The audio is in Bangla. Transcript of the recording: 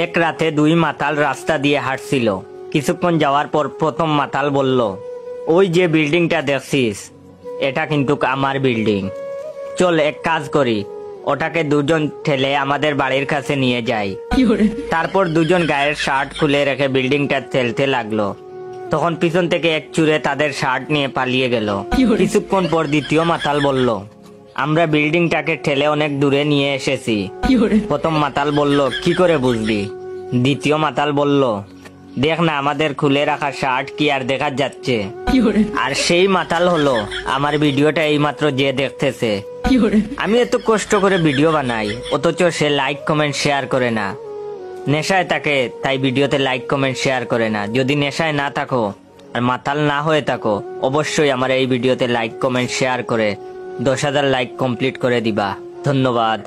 এক রাতে দুই মাতাল রাস্তা দিয়ে হাঁটছিল। কিছুক্ষণ যাওয়ার পর প্রথম মাতাল বলল, ওই যে বিল্ডিংটা দেখছিস, এটা কিন্তু আমার বিল্ডিং। চল এক কাজ করি, ওটাকে দুজন ঠেলে আমাদের বাড়ির কাছে নিয়ে যাই। তারপর দুজন গায়ের শার্ট খুলে রেখে বিল্ডিংটা ঠেলতে লাগলো। তখন পিছন থেকে এক চুরে তাদের শার্ট নিয়ে পালিয়ে গেল। কিছুক্ষণ পর দ্বিতীয় মাতাল বলল, আমরা বিল্ডিংটাকে ঠেলে অনেক দূরে নিয়ে এসেছি। প্রথম মাতাল বলল, কি করে বুঝলি? দ্বিতীয় মাতাল বলল, দেখ না, আমাদের খুলে রাখা শার্ট কি আর দেখা যাচ্ছে? আর সেই মাতাল হলো আমার ভিডিওটা এইমাত্র যে দেখতেছে। আমি এত কষ্ট করে ভিডিও বানাই, অথচ সে লাইক কমেন্ট শেয়ার করে না। নেশায় থাকে তাই ভিডিওতে লাইক কমেন্ট শেয়ার করে না। যদি নেশায় না থাকো আর মাতাল না হয়ে থাকো, অবশ্যই আমার এই ভিডিওতে লাইক কমেন্ট শেয়ার করে 10,000 লাইক কমপ্লিট করে দিবা। ধন্যবাদ।